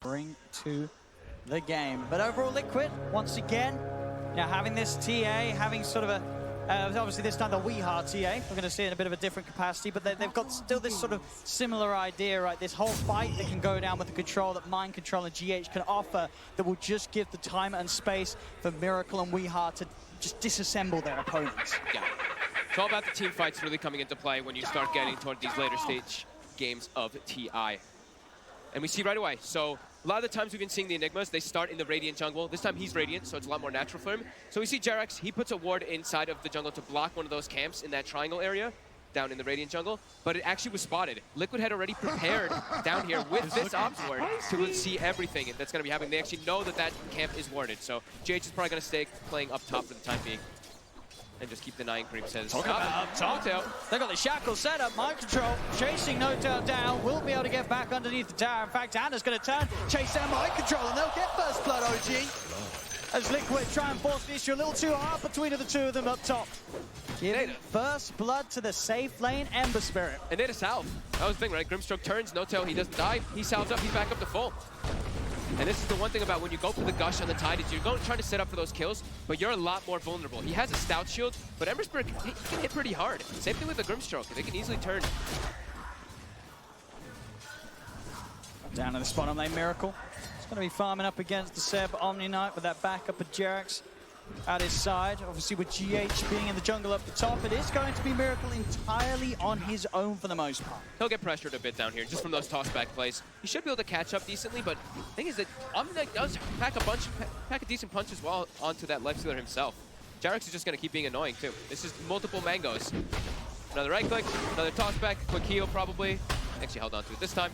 bring to the game. But overall, Liquid, once again, having this TA, having sort of a obviously this time the Weeha TA, we're going to see it in a bit of a different capacity, but they've got still this sort of similar idea, right? This whole fight that can go down with the control that Mind Control and GH can offer that will just give the time and space for Miracle and Weeha to just disassemble their opponents. Yeah. It's all about the team fights really coming into play when you start getting toward these later stage games of TI. And we see right away, so a lot of the times we've been seeing the Enigmas, they start in the Radiant jungle. This time he's Radiant, so it's a lot more natural for him. So we see Jerax, he puts a ward inside of the jungle to block one of those camps in that triangle area down in the Radiant jungle, but it actually was spotted. Liquid had already prepared down here with this ops ward to see everything that's going to be happening. They actually know that that camp is warded, so GH is probably going to stay playing up top for the time being. And just keep denying creep says. Talk about N0tail. They got the shackle set up. Mind Control chasing N0tail down. Will be able to get back underneath the tower. In fact, Anna's going to turn, chase down Mind Control, and they'll get first blood, OG. As Liquid try and force the issue a little too hard between the two of them up top. Giving first blood to the safe lane, Ember Spirit. And they salve. That was the thing, right? Grimstroke turns, N0tail, he doesn't die. He salves up, he's back up to full. And this is the one thing about when you go for the gush on the Tide is you're trying to set up for those kills, but you're a lot more vulnerable. He has a stout shield, but Ember Spirit he can hit pretty hard. Same thing with the Grimstroke. They can easily turn. Down to the spot on lane, Miracle. It's going to be farming up against the Seb Omni Knight with that backup of Jerax at his side. Obviously with GH being in the jungle up the top, it is going to be Miracle entirely on his own for the most part. He'll get pressured a bit down here just from those tossback plays. He should be able to catch up decently, but the thing is that Omni Knight does pack a decent punch as well onto that lifestealer himself. Jerax is just going to keep being annoying too. This is multiple mangoes. Another right click, another tossback, quick heal probably. Actually held on to it this time.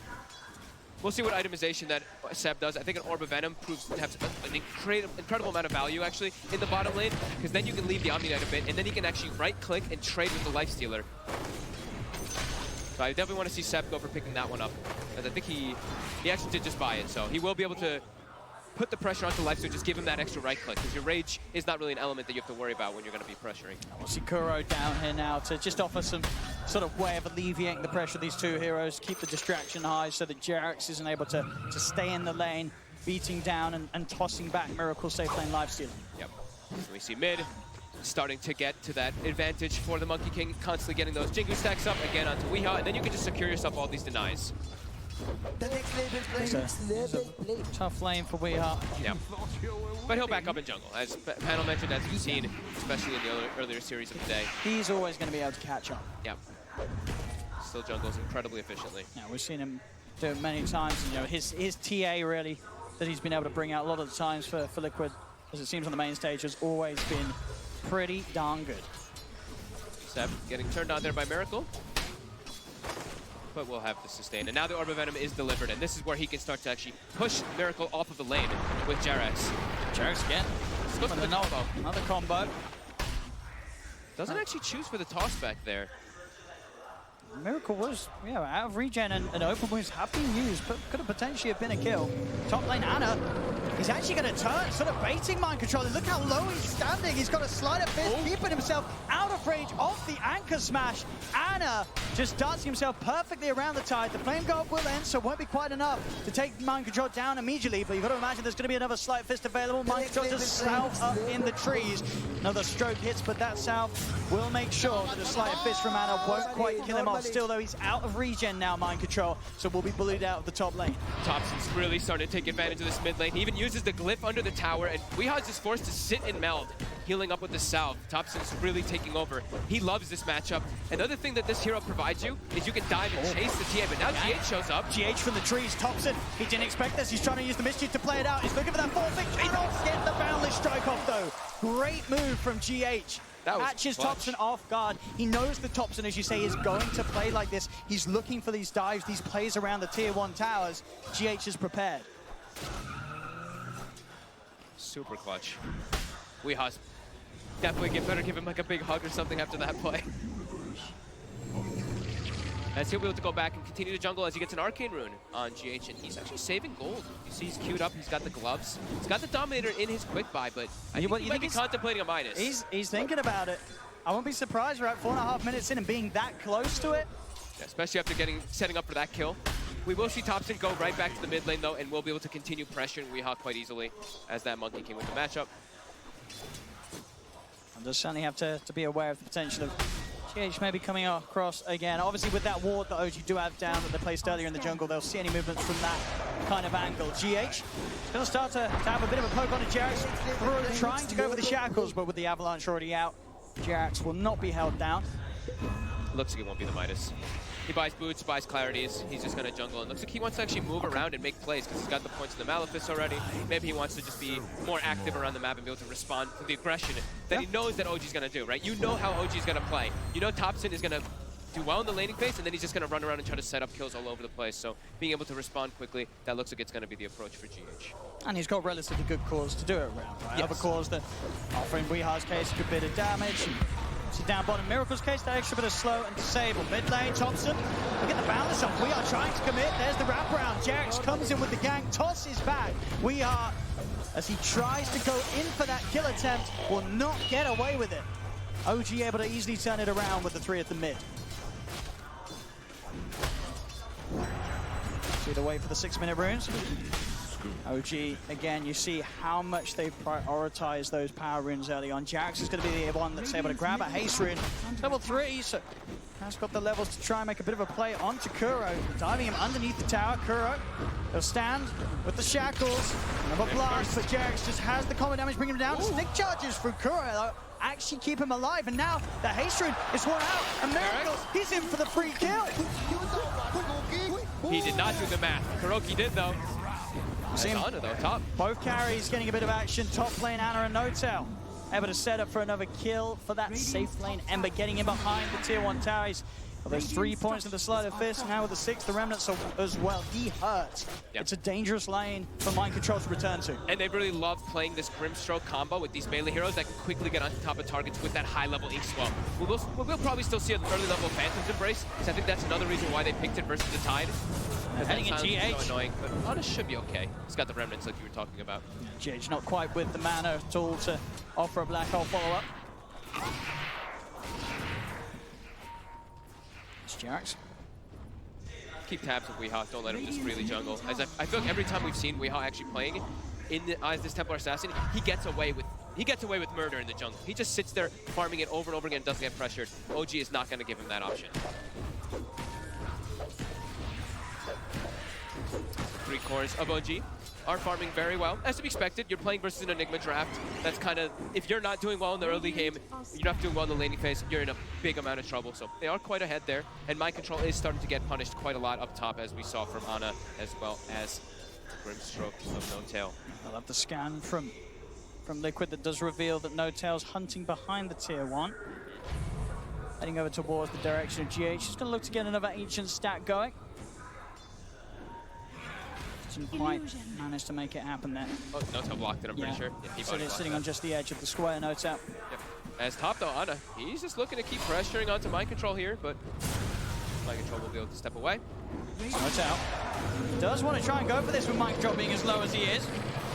We'll see what itemization that Seb does. I think an Orb of Venom proves to have an incredible amount of value, actually, in the bottom lane, because then you can leave the Omni Knight a bit, and then he can actually right-click and trade with the Lifestealer. So I definitely want to see Seb go for picking that one up, as I think he actually did just buy it, so he will be able to put the pressure onto Lifestealer, just give him that extra right-click, because your Rage is not really an element that you have to worry about when you're going to be pressuring. We'll see Kuro down here now to just offer some sort of way of alleviating the pressure of these two heroes, keep the distraction high so that Jerax isn't able to stay in the lane, beating down and tossing back Miracle safe lane Lifestealer. Yep. So we see mid starting to get to that advantage for the Monkey King, constantly getting those Jingu stacks up again onto Weeha, and then you can just secure yourself all these denies. It's a tough lane for Weeha. Yeah. But he'll back up in jungle, as Panel mentioned, as you've seen, especially in the earlier series of the day. He's always going to be able to catch up. Yeah. Still jungles incredibly efficiently. Yeah, we've seen him do it many times. You know, his TA really that he's been able to bring out a lot of the times for Liquid, as it seems on the main stage, has always been pretty darn good. Seb getting turned on there by Miracle. But we'll have the sustain. And now the Orb of Venom is delivered, and this is where he can start to actually push Miracle off of the lane with Jerax. Jerax again. Let's go for the combo. Another combo. Doesn't actually choose for the toss back there. Miracle was, out of regen and open wounds have been used, but could have potentially have been a kill. Top lane Anna, he's actually going to turn, sort of baiting Mind Control. Look how low he's standing. He's got a slider fist, keeping himself out of range of the anchor smash. Anna just dancing himself perfectly around the Tide. The flame guard will end, so it won't be quite enough to take Mind Control down immediately, but you've got to imagine there's going to be another slight fist available. Mind Control just south up in the trees. Another stroke hits, but that south will make sure that a slight fist from Anna won't quite kill him off. Still, though, he's out of regen now, Mind Control, so will be bullied out of the top lane. Thompson's really starting to take advantage of this mid lane. He even uses the glyph under the tower, and Weeha's is forced to sit and meld, healing up with the salve. Thompson's really taking over. He loves this matchup. Another thing that this hero provides you is you can dive and chase the TA, but now GH shows up. GH from the trees, Thompson, he didn't expect this. He's trying to use the mischief to play it out. He's looking for that forfeit. Cannot get the boundless strike off, though. Great move from GH. Catches Thompson off guard. He knows that Thompson, as you say, is going to play like this. He's looking for these dives, these plays around the tier 1 towers. GH is prepared. Super clutch. Weeha's definitely better give him like a big hug or something after that play. As he'll be able to go back and continue to jungle as he gets an Arcane Rune on GH, and he's actually saving gold. You see he's queued up, he's got the gloves. He's got the Dominator in his quick buy, but I think he might be contemplating a minus. He's thinking about it. I won't be surprised, right? 4.5 minutes in and being that close to it. Yeah, especially after setting up for that kill. We will see Thompson go right back to the mid lane, though, and we'll be able to continue pressuring Weehaw quite easily as that Monkey King with the matchup. And just certainly have to be aware of the potential of GH maybe coming across again. Obviously, with that ward that OG do have down that they placed earlier in the jungle, they'll see any movements from that kind of angle. GH is going to start to have a bit of a poke on it. Jerax trying to go for the shackles, but with the avalanche already out, Jerax will not be held down. Looks like it won't be the Midas. He buys boots, buys clarities. He's just going to jungle. And looks like he wants to actually move around and make plays because he's got the points in the Malefice already. Maybe he wants to just be more active around the map and be able to respond to the aggression that he knows that OG's going to do, right? You know how OG's going to play. You know Thompson is going to do well in the laning phase, and then he's just going to run around and try to set up kills all over the place. So being able to respond quickly, that looks like it's going to be the approach for GH. And he's got relatively good cores to do it around, right? Yes. Other cores that offer in Weehaw's case a good bit of damage. So down bottom, Miracle's case, that extra bit of slow and disable. Mid lane, Thompson, we get the balance up. We are trying to commit. There's the wraparound. Jerax comes in with the gank, tosses back. We are, as he tries to go in for that kill attempt, will not get away with it. OG able to easily turn it around with the 3 at the mid. See the wait for the 6-minute runes. OG, again, you see how much they prioritize those power runes early on. Jerax is going to be the one that's able to grab a haste rune. Level 3, so has got the levels to try and make a bit of a play onto Kuro. Diving him underneath the tower. Kuro, he'll stand with the shackles. Another blast, but Jerax just has the combo damage, bringing him down. Snick charges from Kuro, though, actually keep him alive. And now the haste rune is worn out. And Miracle, he's in for the free kill. He did not do the math. Kuroki did, though. Ana, though, top. Both carries getting a bit of action. Top lane, Ana and Notel able to set up for another kill for that safe lane. Ember getting in behind the tier 1 towers. Well, there's 3 points in the sleight of fist. Now with the 6th, the remnants as well. He hurts. Yep. It's a dangerous lane for Mind Control to return to. And they really love playing this Grimstroke combo with these melee heroes that can quickly get on top of targets with that high-level ink swell. We'll probably still see an early level of Phantom's Embrace, because I think that's another reason why they picked it versus the Tide. Heading in GH. So annoying, but Ana should be okay. He's got the remnants like you were talking about. GH not quite with the mana at all to offer a Black Hole follow-up. It's Jerax. Keep tabs with Weehaw. Don't let him just freely jungle. As I feel like every time we've seen Weehaw actually playing as this Templar Assassin, he gets away with murder in the jungle. He just sits there farming it over and over again, doesn't get pressured. OG is not going to give him that option. 3 cores of OG are farming very well. As to be expected, you're playing versus an Enigma draft. That's kind of, if you're not doing well in the early game, you're not doing well in the laning phase, you're in a big amount of trouble. So they are quite ahead there. And Mind Control is starting to get punished quite a lot up top, as we saw from Ana, as well as Grimstroke of Notail. I love the scan from Liquid that does reveal that Notail's hunting behind the tier 1. Heading over towards the direction of GH. He's going to look to get another ancient stack going. Didn't quite manage to make it happen there. Oh, Notail blocked it, I'm pretty sure. Yeah, he sitting on just the edge of the square, Notail. Yep. As top though, Ana, he's just looking to keep pressuring onto Mind Control here, but Mind Control will be able to step away. Notail does want to try and go for this with Mind Control being as low as he is.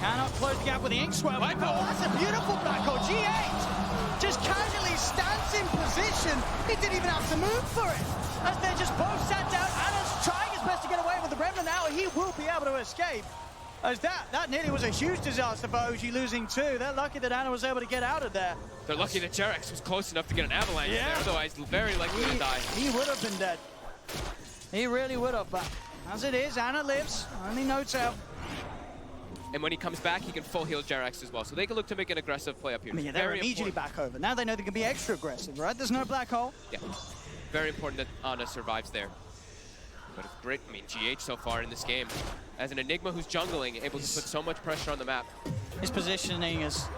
Cannot close the gap with the ink swell. Oh, that's a beautiful Black Hole. G8 just casually stands in position. He didn't even have to move for it. As they're just both sat down, Ana's trying his best to get away with the Remnant now. He will be able to escape. As that nearly was a huge disaster for OG losing 2. They're lucky that Ana was able to get out of there. They're lucky that Jerax was close enough to get an avalanche there, otherwise very likely to die. He would have been dead. He really would have, but as it is, Ana lives. Only Notail. And when he comes back, he can full heal Jerax as well. So they can look to make an aggressive play up here. I mean, yeah, they're immediately back over. Now they know they can be extra aggressive, right? There's no Black Hole. Yeah. Very important that Ana survives there. But it's great, I mean, GH so far in this game, as an Enigma who's jungling, able to put so much pressure on the map. His positioning has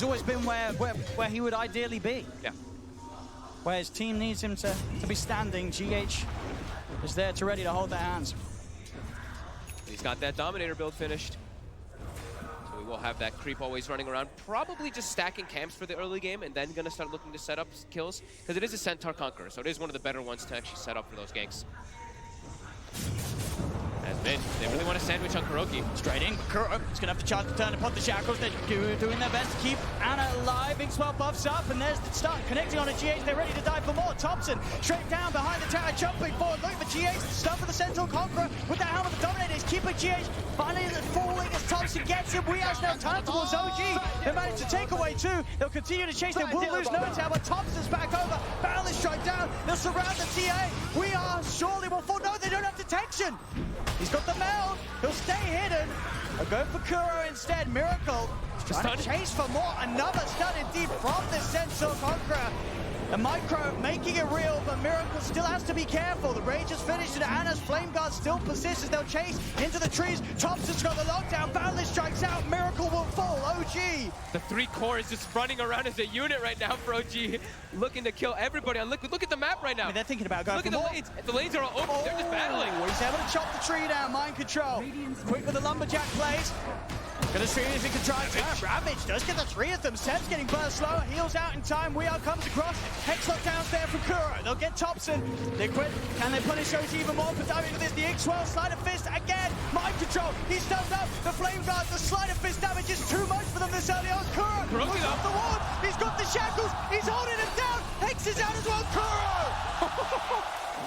always been where he would ideally be. Yeah. Where his team needs him to be standing, GH is there to ready to hold their hands. He's got that Dominator build finished. So we will have that creep always running around, probably just stacking camps for the early game and then gonna start looking to set up kills, because it is a Centaur Conqueror, so it is one of the better ones to actually set up for those ganks. Has been. They really want to sandwich on Kuroki. Straight in, Kuro is going to have the chance to turn upon the shackles. They're doing their best to keep Anna alive. Big swell buffs up, and there's the start connecting on a GH. They're ready to dive for more. Thompson straight down behind the tower, jumping forward, looking for GH. Stuff for the Central Conqueror with that helmet. The Dominator is keeping GH. Finally, falling as Thompson gets him. We now turn towards OG. They managed to take away two. They'll continue to chase. They will lose no tower, but Thompson's back over. Boundless strike down. They'll surround the TA. We are surely will fall. No, they don't have detection. He's got the meld. He'll stay hidden. They'll go for Kuro instead. Miracle trying to chase for more. Another stun indeed from the Central Conqueror. The Micro making it real, but Miracle still has to be careful. The Rage is finished and Anna's Flame Guard still persists as they'll chase into the trees. Thompson's got the lockdown. Boundless strikes out. Miracle will fall. OG. The 3 core is just running around as a unit right now for OG, looking to kill everybody on Liquid. Look at the map right now. I mean, they're thinking about going Look for at the more. lanes. The lanes are all open. They're just battling. He's able to chop the tree down. Mind control. Quick with the lumberjack plays. Gonna see if he can try and turn. Ravage does get the 3 of them. Seb's getting burst slower. Heals out in time. We are comes across. Hex lockdowns there for Kuro. They'll get Thompson. Liquid. Can they punish OG even more for diving into this? The X-Swell. Sleight of Fist again. Mind control. He's stunned up. The Flame Guard. The Sleight of Fist damage is too much for them this early on. Kuro puts off the ward. He's got the shackles. He's holding him down. Hex is out as well. Kuro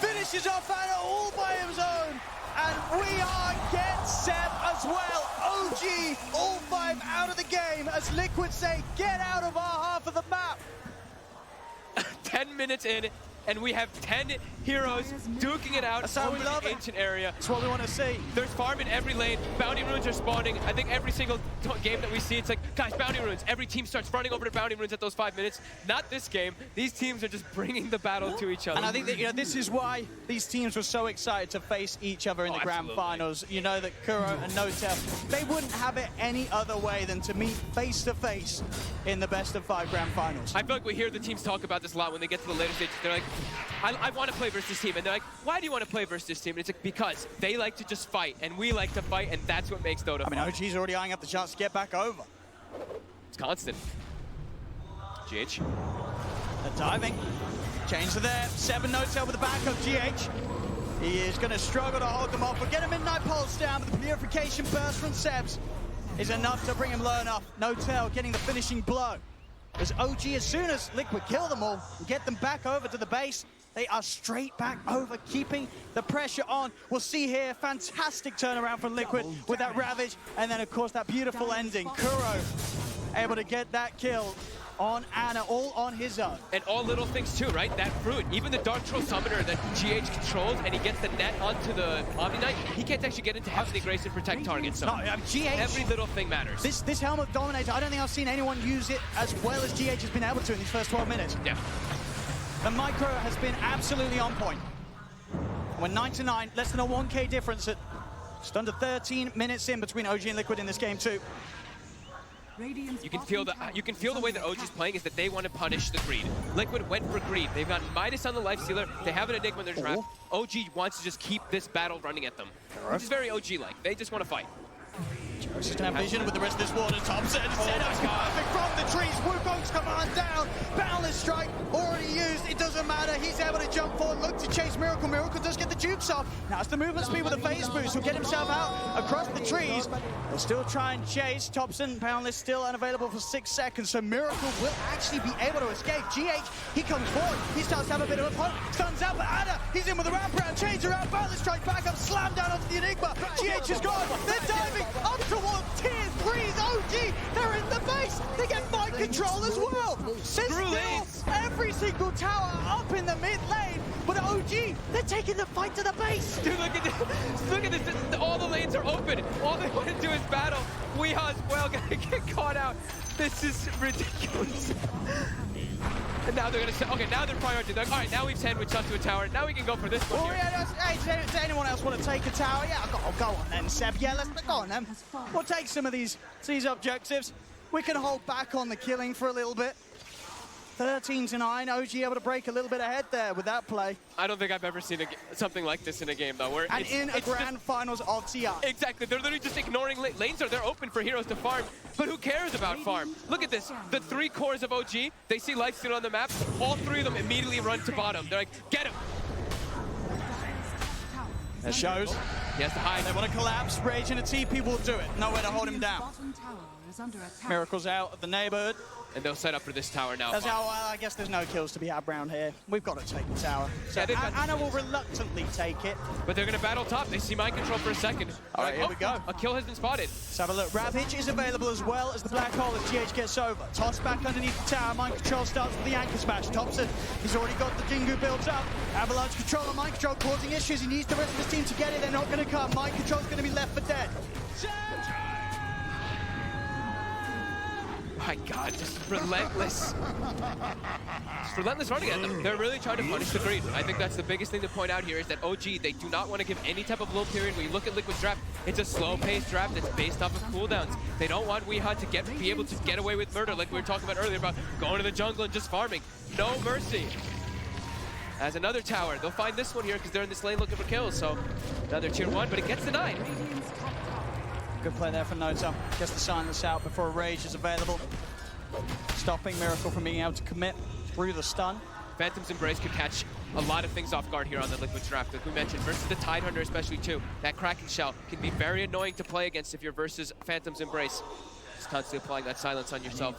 finishes off Anna all by his own. And we are get Seb as well. OG, all 5 out of the game as Liquid say, get out of our half of the map. 10 minutes in, and we have 10 heroes duking it out over the ancient area. That's what we want to see. There's farm in every lane. Bounty runes are spawning. I think every single game that we see, it's like, guys, bounty runes. Every team starts running over to bounty runes at those 5 minutes. Not this game. These teams are just bringing the battle to each other. And I think that this is why these teams were so excited to face each other in the grand finals. You know that Kuro and Notel, they wouldn't have it any other way than to meet face to face in the best of 5 grand finals. I feel like we hear the teams talk about this a lot when they get to the later stages. They're like, I want to play versus this team. And they're like, why do you want to play versus this team? And it's like, because they like to just fight, and we like to fight, and that's what makes Dota fun. I mean, OG's already eyeing up the chance to get back over. It's constant. GH. They're diving. Change to there. 7 Notel with the back of GH. He is going to struggle to hold them off. We'll get a Midnight Pulse down, but the Purification Burst from Sebs is enough to bring him low enough. Notel getting the finishing blow. As OG, as soon as Liquid kill them all and get them back over to the base, they are straight back over, keeping the pressure on. We'll see here, fantastic turnaround from Liquid with that Ravage, and then of course that beautiful ending. Kuro able to get that kill on Anna, all on his own. And all little things too, right? That fruit, even the Dark Troll Summoner that GH controls, and he gets the net onto the Omni Knight, he can't actually get into Heavenly Grace and protect targets. So GH, every little thing matters. This helmet Dominator, I don't think I've seen anyone use it as well as GH has been able to in these first 12 minutes. Yeah. The Micro has been absolutely on point. We're 9-9, less than a 1K difference at just under 13 minutes in between OG and Liquid in this game too. You can feel the way that OG's playing is that they want to punish the greed. Liquid went for greed. They've got Midas on the Lifestealer. They have an Enigma in their trap. OG wants to just keep this battle running at them, which is very OG-like. They just want to fight. Just gonna have vision with the rest of this water. Thompson perfect from the trees. Wukong's command down. Boundless strike already used. It doesn't matter. He's able to jump forward, look to chase Miracle. Miracle does get the jukes off. Now it's the movement speed with a phase boost. He'll get himself out across the trees. He'll still try and chase. Thompson, Boundless still unavailable for 6 seconds. So Miracle will actually be able to escape. GH, he comes forward. He starts to have a bit of a punt. Stuns out, but Anna, he's in with a round, change around. Boundless strike back up, slam down onto the Enigma. GH is gone. They're diving up towards tier 3's OG. They're in the base. They get mind control as well. There's still every single tower up in the mid lane. But OG, they're taking the fight to the base. Dude, look at this. Look at this. All the lanes are open. All they want to do is battle. Weehaw as well gonna get caught out. This is ridiculous. And now they're gonna say, okay, now they're prioritizing. Like, all right, now we've sandwiched up to a tower. Now we can go for this one. Well, yeah, hey, does anyone else want to take a tower? Yeah, I'll go on then, Seb. Yeah, let's go on then. We'll take some of these objectives. We can hold back on the killing for a little bit. 13-9, OG able to break a little bit ahead there with that play. I don't think I've ever seen something like this in a game, though. Where and in a grand finals of TI. Exactly. They're literally just ignoring lanes. They're open for heroes to farm. But who cares about farm? Look at this. The 3 cores of OG, they see Lifesteal on the map. All 3 of them immediately run to bottom. They're like, get him. That shows. He has to hide. They want to collapse. Rage and a TP will do it. Nowhere to hold him down. Bottom tower is under attack. Miracle's out of the neighborhood. And they'll set up for this tower now. That's how, I guess there's no kills to be had around here. We've got to take the tower. So Yeah, they've got- Anna will reluctantly take it. But they're going to battle top. They see mind control for a second. All right, here we go. A kill has been spotted. Let's have a look. Ravage is available as well as the black hole as GH gets over. Toss back underneath the tower. Mind control starts with the anchor smash. Thompson, he's already got the Jingu built up. Avalanche control and mind control causing issues. He needs the rest of his team to get it. They're not going to come. Mind control's going to be left for dead. My God, just relentless. Just relentless running at them. They're really trying to punish the green. I think that's the biggest thing to point out here is that OG, they do not want to give any type of low period. When you look at Liquid's draft, it's a slow-paced draft that's based off of cooldowns. They don't want Weehaw to be able to get away with murder like we were talking about earlier about going to the jungle and just farming. No mercy. As another tower, they'll find this one here because they're in this lane looking for kills. So another tier 1, but it gets denied. Good play there for Nota. Gets the silence out before a Rage is available. Stopping Miracle from being able to commit through the stun. Phantom's Embrace could catch a lot of things off guard here on the Liquid's draft. Like we mentioned, versus the Tidehunter especially too. That Kraken Shell can be very annoying to play against if you're versus Phantom's Embrace. Just constantly applying that silence on yourself.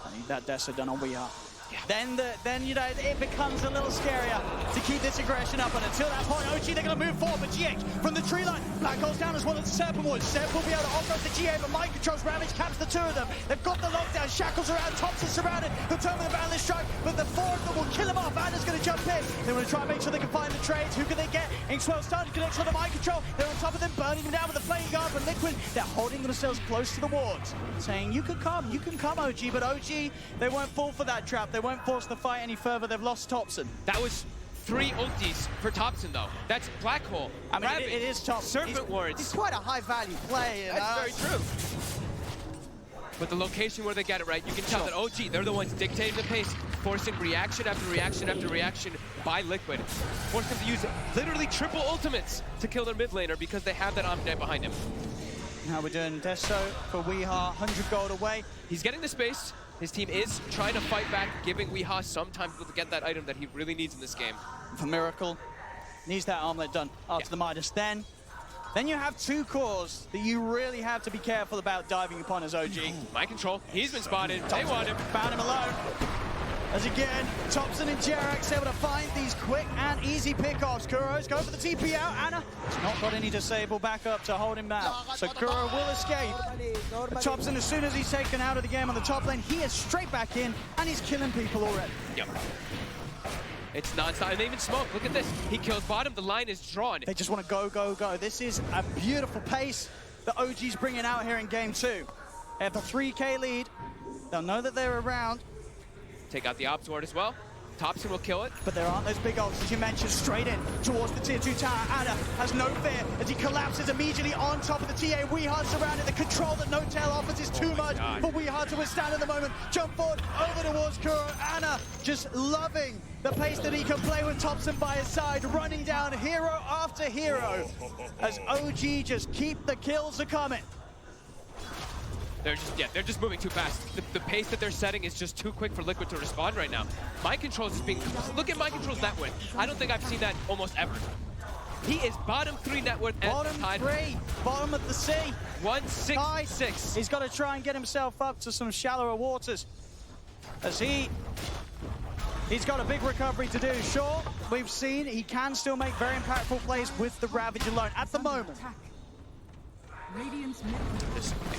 I need that Dessa done on Weehaw. Yeah. Then you know, it becomes a little scarier to keep this aggression up. And until that point, OG, they're going to move forward. But GH from the tree line, Black Hole's down as well as the Serpent Woods. Serpent will be able to offer up the GA, but Mind controls Ravage, caps the two of them. They've got the lockdown, Shackles around, Thompson surrounded. He'll turn with the Boundless Strike, but the four of them will kill him off. Anna's going to jump in. They want to try and make sure they can find the trades. Who can they get? Inkswell starting to connect on the Mind control. They're on top of them, burning them down with the Flame Guard. But Liquid, they're holding themselves close to the wards, saying, you can come, OG. But OG, they won't fall for that trap. They won't force the fight any further. They've lost Thompson. That was 3 ultis for Thompson though. That's Black Hole. I mean, it is Thompson. Serpent Wards. He's quite a high value play. That's very true. But the location where they get it right, you can tell that OG, they're the ones dictating the pace, forcing reaction after reaction after reaction by Liquid. Force them to use literally triple ultimates to kill their mid laner because they have that Omni behind him. Now we're doing Deso for Weehaw, 100 gold away. He's getting the space. His team is trying to fight back, giving Weehaw some time to get that item that he really needs in this game. For Miracle, needs that armlet done after the Midas. Then you have 2 cores that you really have to be careful about diving upon as OG. Mind control, he's been spotted. They want him. Found him alone. As again, Thompson and Jerax able to find these quick and easy pickoffs. Kuro's going for the TP out. Anna has not got any disable backup to hold him down. So Kuro will escape. But Thompson, as soon as he's taken out of the game on the top lane, he is straight back in and he's killing people already. Yep. It's non-stop, and they even smoke. Look at this. He kills bottom, the line is drawn. They just want to go, go, go. This is a beautiful pace that OG's bringing out here in game 2. They have the 3K lead. They'll know that they're around. Take out the Ops Ward as well. Thompson will kill it. But there aren't those big ults, as you mentioned, straight in towards the tier 2 tower. Anna has no fear as he collapses immediately on top of the TA. Weehaw surrounded. The control that No-Tail offers is too much for Weehaw to withstand at the moment. Jump forward, over towards Kuro. Anna just loving the pace that he can play with Thompson by his side, running down hero after hero as OG just keep the kills a coming. They're just moving too fast. The pace that they're setting is just too quick for Liquid to respond right now. Mind control is being, look at Mind control's net worth. I don't think I've seen that almost ever. He is bottom 3 net worth at Bottom Tide. 3, bottom of the sea. 166. He's got to try and get himself up to some shallower waters as he's got a big recovery to do. Sure, we've seen he can still make very impactful plays with the Ravage alone at the moment.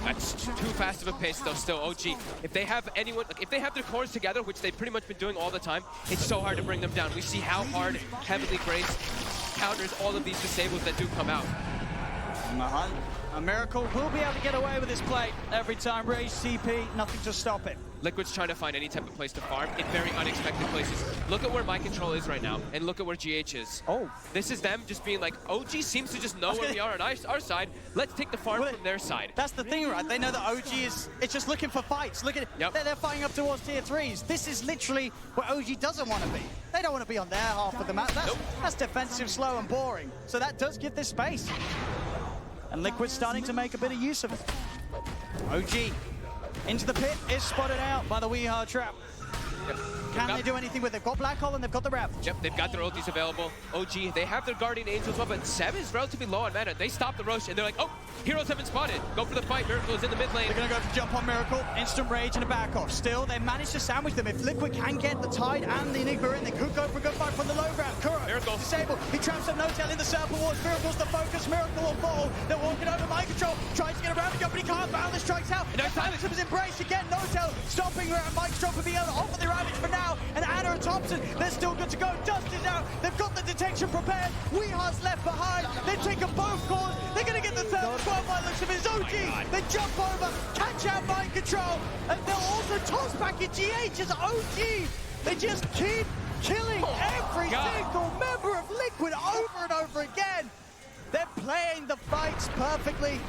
That's too fast of a pace though still. OG, if they have anyone, if they have their cores together, which they've pretty much been doing all the time, it's so hard to bring them down. We see how hard Heavenly Grace counters all of these disables that do come out. A Miracle will be able to get away with this play every time. Rage CP, nothing to stop it. Liquid's trying to find any type of place to farm in very unexpected places. Look at where Mind Control is right now, and look at where GH is. Oh. This is them just being like, OG seems to just know where we are on our side. Let's take the farm from their side. That's the thing, right? They know that OG it's just looking for fights. Look at it. Yep. They're fighting up towards tier 3s. This is literally where OG doesn't want to be. They don't want to be on their half of the map. That's defensive, slow, and boring. So that does give this space. And Liquid's starting to make a bit of use of it. OG into the pit is spotted out by the Weehaw trap. Yep. Can they do anything with it? They've got Black Hole and they've got the Rev. Yep, they've got their ultis available. OG, they have their Guardian Angel as well, but Seb is relatively low on mana. They stop the Rosh and they're like, oh, heroes have been spotted. Go for the fight. Miracle is in the mid lane. They're going to go for jump on Miracle. Instant rage and a back off. Still, they managed to sandwich them. If Liquid can get the Tide and the Enigma in, they could go for a good fight from the low ground. Kuro, Miracle disabled. He traps up No-Tail in the circle wars. Miracle's the focus. Miracle will fall. They're walking over mind control. Tries to get around the jump, but he can't. Boundless strikes out. No silence. Is embraced again. No-Tail stopping around mind control for being able to offer the ravage for now. And Anna and Thompson, they're still good to go. Dust is out. They've got the detection prepared. Weehar's left behind. They've taken both cores. They're going to get the third 12 by looks of his OG. They jump over, catch out mind control, and they'll also toss back in GH as OG. They just keep killing every single member of Liquid over and over again. They're playing the fights perfectly.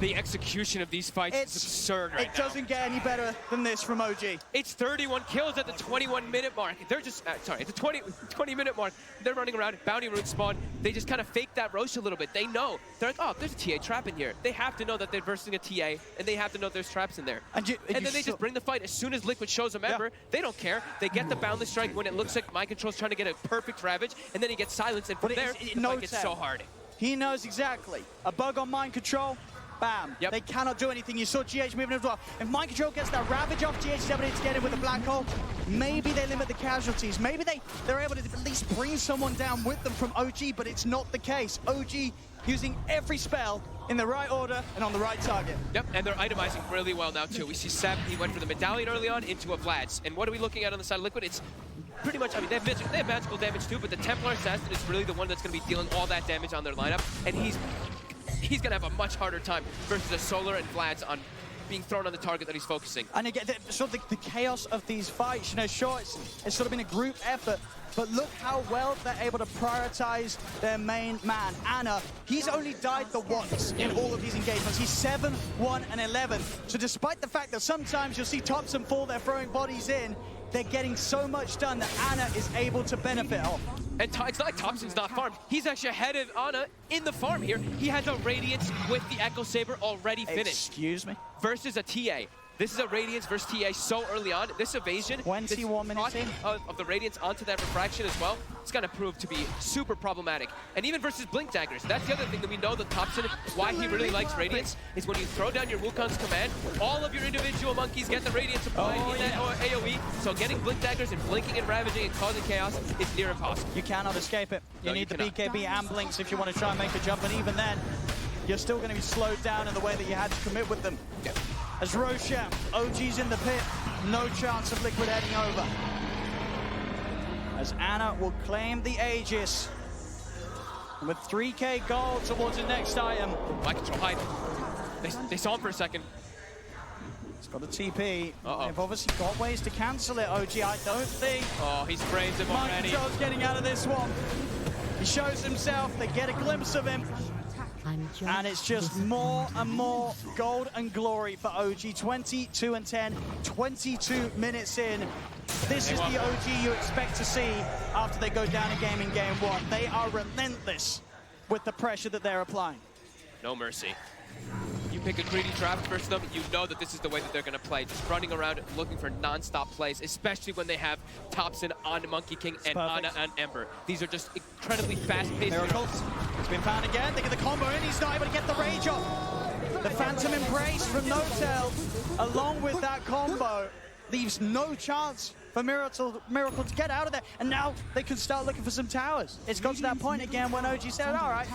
The execution of these fights is absurd right now. It doesn't get any better than this from OG. It's 31 kills at the 21-minute mark. They're just, sorry, at the 20-minute mark, they're running around, bounty rune spawn. They just kind of fake that Rosh a little bit. They know. They're like, oh, there's a TA trap in here. They have to know that they're versing a TA, and they have to know there's traps in there. And then they just bring the fight. As soon as Liquid shows a member, they don't care. They get the boundless strike when it looks like Mind Control's trying to get a perfect ravage, and then he gets silenced, and from there, the fight gets so hard. He knows exactly. A bug on Mind Control, bam. Yep. They cannot do anything. You saw GH moving as well. If Mind Control gets that ravage off, GH is able to get in with the Black Hole. Maybe they limit the casualties. Maybe they're able to at least bring someone down with them from OG, but it's not the case. OG using every spell in the right order and on the right target. Yep, and they're itemizing really well now too. We see Seb, he went for the medallion early on into a Vlad's. And what are we looking at on the side of Liquid? It's pretty much, I mean, they have magical damage too, but the Templar Assassin is really the one that's going to be dealing all that damage on their lineup. And he's going to have a much harder time versus a Solar and Vlad's on being thrown on the target that he's focusing. And again, sort of the chaos of these fights, you know, sure, it's sort of been a group effort, but look how well they're able to prioritize their main man, Anna. He's only died the once in all of these engagements. He's 7, 1, and 11. So despite the fact that sometimes you'll see Thompson fall, they're throwing bodies in, they're getting so much done that Anna is able to benefit off. And it's not like Thompson's not farmed. He's actually ahead of Anna in the farm here. He has a Radiance with the Echo Saber already finished. Excuse me? Versus a TA. This is a Radiance versus TA so early on. This evasion, 21 minutes in. Of the Radiance onto that refraction as well, it's going to prove to be super problematic. And even versus Blink Daggers, that's the other thing that we know that Thompson, why he really likes Radiance, is when you throw down your Wukong's command, all of your individual monkeys get the Radiance applied in that AoE. So getting Blink Daggers and blinking and ravaging and causing chaos is near impossible. You cannot escape it. You need the BKB and Blinks if you want to try and make a jump, and even then, you're still going to be slowed down in the way that you had to commit with them. Yeah. As Roshan, OG's in the pit, no chance of Liquid heading over. As Anna will claim the Aegis. And with 3k gold towards the next item. Mind Control hide. They saw him for a second. He's got a TP. Uh-oh. They've obviously got ways to cancel it, OG. I don't think. Oh, he's sprays him Mind already. Control's getting out of this one. He shows himself, they get a glimpse of him. And it's just more and more gold and glory for OG. 22 and 10, 22 minutes in. This is the OG you expect to see after they go down a game in game one. They are relentless with the pressure that they're applying. No mercy. You pick a greedy draft versus them, you know that this is the way that they're going to play. Just running around looking for non-stop plays, especially when they have Thompson on Monkey King and Anna and Ember. These are just incredibly fast-paced. Miracles. It's been found again. They get the combo in. He's not able to get the rage off. The Phantom Embrace from No-Tail, along with that combo, leaves no chance for Miracle to get out of there. And now they can start looking for some towers. It's got to that point again when OG said, all right,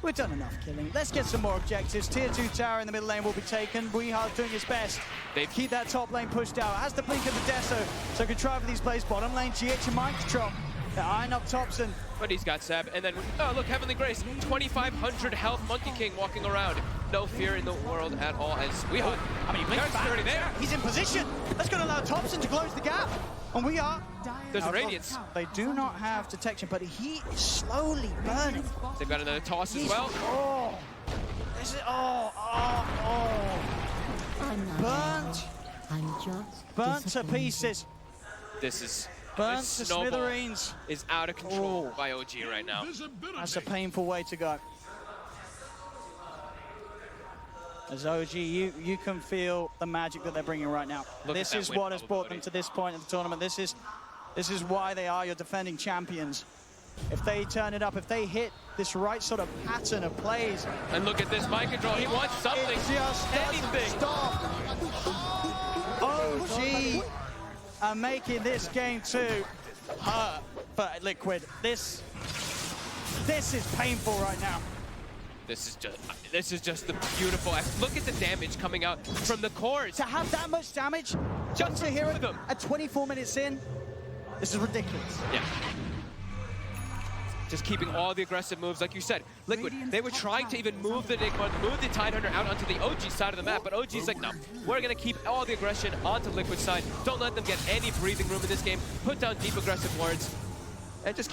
we've done enough killing. Let's get some more objectives. Tier 2 tower in the middle lane will be taken. Weehar's doing his best. They keep that top lane pushed out. Has the blink of the Deso, so can try for these plays. Bottom lane, GH and Mind Control. They're eyeing up Thompson. But he's got Seb. And then, oh, look, Heavenly Grace. 2,500 health Monkey King walking around. No fear in the world at all as Weehar. I mean, Blink's already there. He's in position. That's going to allow Thompson to close the gap. And we are. There's a Radiance. They do not have detection, but he is slowly burning. They've got another toss as well. Oh. This is, burnt to pieces. This is burnt to smithereens. Is out of control by OG right now. That's a painful way to go. As OG, you can feel the magic that they're bringing right now. This is what has brought them to this point of the tournament. This is why they are your defending champions. If they turn it up, if they hit this right sort of pattern of plays. And look at this mind control. He wants something. It just anything. Stop. OG are making this game 2 hurt for Liquid. This is painful right now. This is just the beautiful. Look at the damage coming out from the cores. To have that much damage just to hear it at 24 minutes in, this is ridiculous. Yeah. Just keeping all the aggressive moves, like you said. Liquid, they were trying to even move the Enigma, move the Tidehunter out onto the OG side of the map, but OG's like, no, we're gonna keep all the aggression onto Liquid's side. Don't let them get any breathing room in this game. Put down deep aggressive wards, and just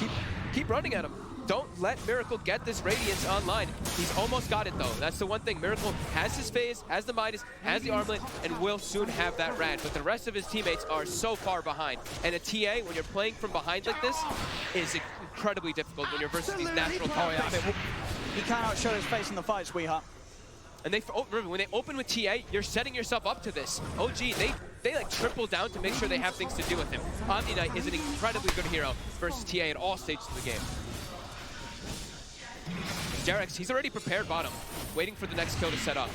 keep running at them. Don't let Miracle get this Radiance online. He's almost got it though. That's the one thing. Miracle has his phase, has the Midas, has the Armlet, and will soon have that Rad. But the rest of his teammates are so far behind. And a TA, when you're playing from behind like this, is incredibly difficult when you're versus these natural targets. He cannot show his face in the fight, sweetheart. And remember, when they open with TA, you're setting yourself up to this. OG, they like triple down to make sure they have things to do with him. Omni Knight is an incredibly good hero versus TA at all stages of the game. Jarex, he's already prepared bottom, waiting for the next kill to set up.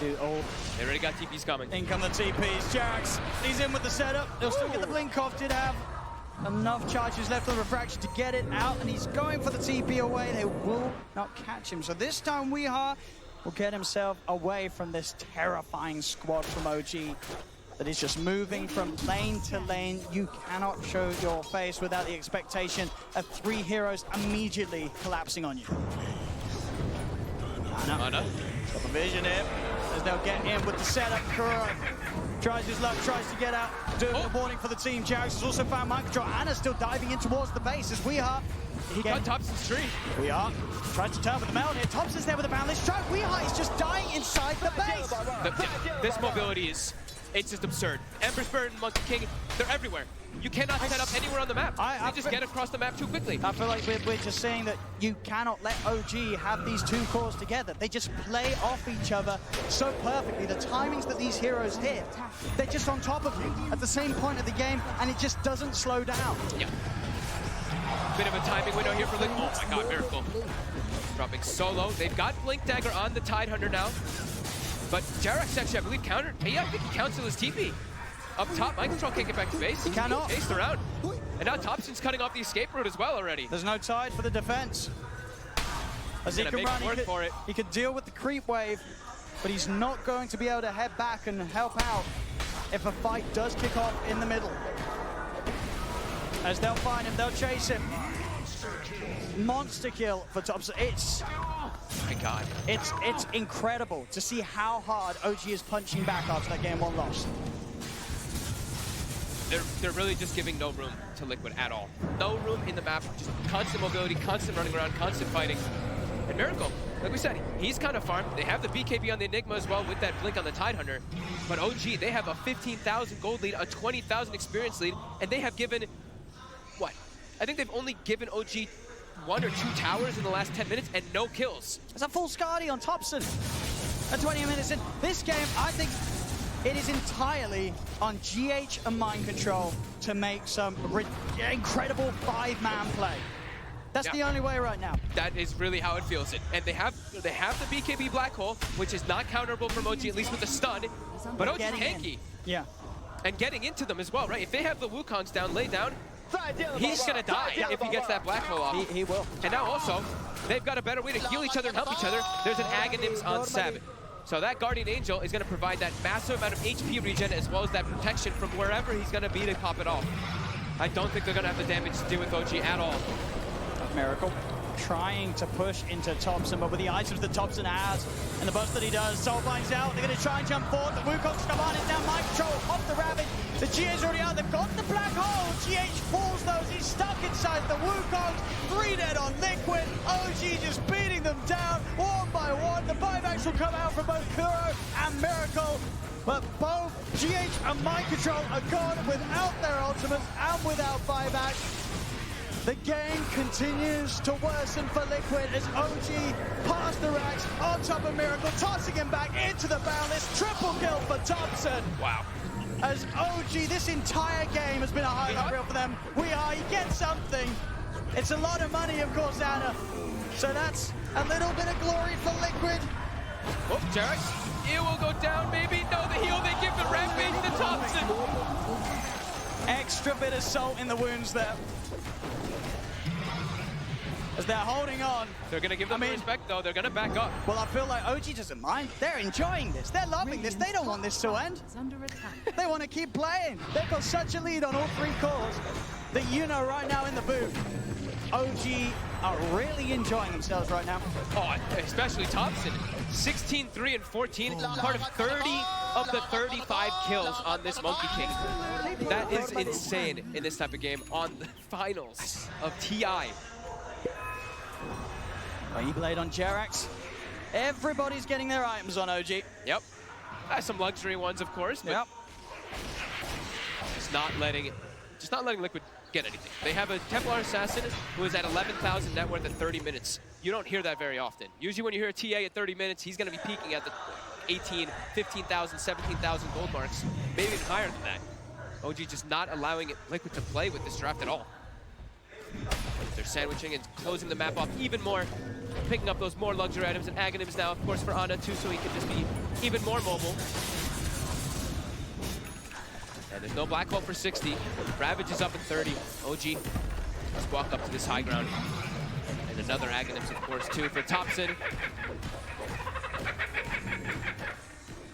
They already got TPs coming. In come the TPs. Jarex, he's in with the setup. They'll still get the blink off. Did have enough charges left on the refraction to get it out, and he's going for the TP away. They will not catch him. So this time Weeha will get himself away from this terrifying squad from OG that is just moving from lane to lane. You cannot show your face without the expectation of 3 heroes immediately collapsing on you. Ana. Got the vision here, as they'll get in with the setup. Kuro tries his luck, tries to get out, doing the warning for the team. Jarex has also found mind control. Anna's still diving in towards the base as Weeha. He got Thompson's tree. Weeha tries to turn with the mount here. Thompson's there with a boundless strike. Weeha is just dying inside the base. This mobility is... It's just absurd. Ember's Bird and Monkey King, they're everywhere. You cannot set up anywhere on the map. They just get across the map too quickly. I feel like we're just saying that you cannot let OG have these 2 cores together. They just play off each other so perfectly. The timings that these heroes hit, they're just on top of you at the same point of the game, and it just doesn't slow down. Yeah. Bit of a timing window here for Liquid. Oh my god, Miracle. Dropping solo. They've got Blink Dagger on the Tidehunter now. But Jarex actually, I believe, countered. Yeah, I think he counseled his TP. Up top, mind control can't get back to base. He cannot. Chased around. And now Thompson's cutting off the escape route as well already. There's no tide for the defense. As he can run, he could deal with the creep wave, but he's not going to be able to head back and help out if a fight does kick off in the middle. As they'll find him, they'll chase him. Monster kill for Thompson. Oh my god. It's incredible to see how hard OG is punching back after that game 1 loss. They're really just giving no room to Liquid at all. No room in the map, just constant mobility, constant running around, constant fighting. And Miracle, like we said, he's kind of farmed. They have the BKB on the Enigma as well with that blink on the Tidehunter. But OG, they have a 15,000 gold lead, a 20,000 experience lead, and they have given, what? I think they've only given OG 1 or 2 towers in the last 10 minutes and no kills. There's a full Skadi on Thompson at 20 minutes in. This game, I think it is entirely on GH and mind control to make some incredible 5-man play. That's the only way right now. That is really how it feels. And they have the BKB Black Hole, which is not counterable from OG, at least with the stun. But OG's tanky. Yeah. And getting into them as well, right? If they have the Wukongs down, laid down, he's gonna die if he gets that Black Hole off. He will. And now also, they've got a better way to heal each other and help each other. There's an Aghanims on 7. So that Guardian Angel is gonna provide that massive amount of HP regen as well as that protection from wherever he's gonna be to pop it off. I don't think they're gonna have the damage to do with OG at all. Miracle trying to push into Thompson, but with the items that Thompson has and the burst that he does, Soulblind's out. They're going to try and jump forward. The Wukong's come on. It's now mind control off the Ravage. The GA's already out. They've got the Black Hole. GH falls those. He's stuck inside the Wukongs. 3 dead on Liquid. OG just beating them down 1 by 1. The buybacks will come out from both Kuro and Miracle. But both GH and mind control are gone without their ultimates and without buybacks. The game continues to worsen for Liquid as OG past the racks on top of Miracle, tossing him back into the boundless. Triple kill for Thompson. Wow. As OG, this entire game has been a highlight reel for them. He gets something. It's a lot of money, of course, Anna. So that's a little bit of glory for Liquid. Oh, Jarex, it will go down, maybe. No, the heal they give the rampage to Thompson. Extra bit of salt in the wounds there. As they're holding on. They're going to give them the respect, though. They're going to back up. Well, I feel like OG doesn't mind. They're enjoying this. They're loving this. They don't want this to end. They want to keep playing. They've got such a lead on all 3 cores that you know right now in the booth, OG are really enjoying themselves right now. Oh, especially Thompson. 16, 3, and 14. Part of 30 of the 35 kills on this Monkey King. That is insane in this type of game on the finals of TI. E-Blade on Jerax. Everybody's getting their items on OG. Yep. Some luxury ones, of course, but just not letting Liquid get anything. They have a Templar Assassin who is at 11,000 net worth at 30 minutes. You don't hear that very often. Usually when you hear a TA at 30 minutes, he's going to be peaking at the 18, 15,000, 17,000 gold marks, maybe even higher than that. OG just not allowing Liquid to play with this draft at all. They're sandwiching and closing the map off even more, picking up those more luxury items and Aghanims now, of course, for Ana too, so he can just be even more mobile. And there's no black hole for 60. Ravage is up at 30. OG must walk up to this high ground. And another Aghanims, of course, too, for Thompson.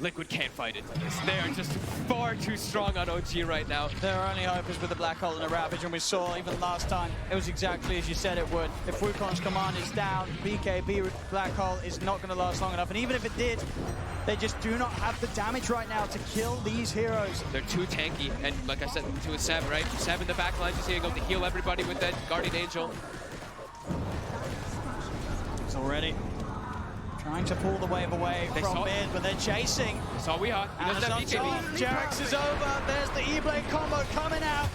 Liquid can't fight into this. They are just far too strong on OG right now. Their only hope is with the black hole and a Ravage, and we saw even last time, it was exactly as you said it would. If Wukon's command is down, BKB black hole is not going to last long enough, and even if it did, they just do not have the damage right now to kill these heroes. They're too tanky, and like I said, to a Seb, right? Seb in the back line, just here go to heal everybody with that Guardian Angel. He's already trying to pull the wave away from mid, but they're chasing. That's all we are. He doesn't have BKB. Jerax is over. There's the E-Blade combo coming out.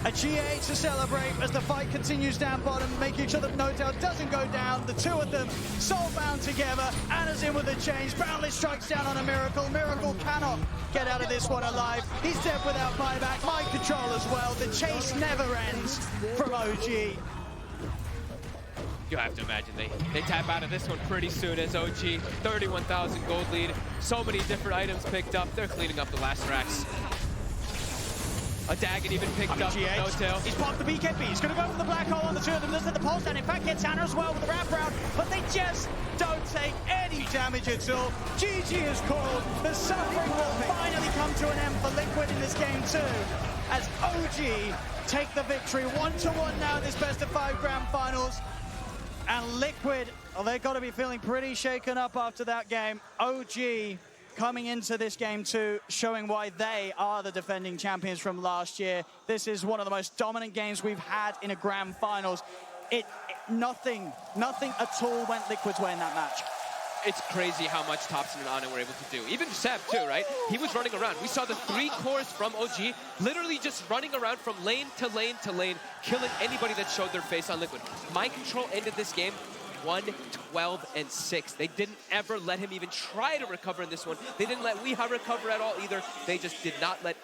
A GA to celebrate as the fight continues down bottom, making sure that No Doubt doesn't go down. The 2 of them soul-bound together. Anna's in with a change. Boundless strikes down on a Miracle. Miracle cannot get out of this one alive. He's dead without buyback. Mind control as well. The chase never ends from OG. You have to imagine they tap out of this one pretty soon as OG, 31,000 gold lead. So many different items picked up. They're cleaning up the last racks. A Dagon even picked up from No Tail. He's popped the BKB. He's going to go for the black hole on the 2 of them. Looks at the pulse down. In fact, gets Anna as well with the wraparound, but they just don't take any damage at all. GG is called. The suffering will finally come to an end for Liquid in this game too, as OG take the victory 1-1 now in this best-of-5 grand finals. And Liquid, well, they've got to be feeling pretty shaken up after that game. OG coming into this game too, showing why they are the defending champions from last year. This is one of the most dominant games we've had in a grand finals. Nothing at all went Liquid's way in that match. It's crazy how much Thompson and Ana were able to do. Even Seb too, right? He was running around. We saw the 3 cores from OG literally just running around from lane to lane to lane, killing anybody that showed their face on Liquid. Mind Control ended this game 1-12-6. They didn't ever let him even try to recover in this one. They didn't let Weeha recover at all either. They just did not let any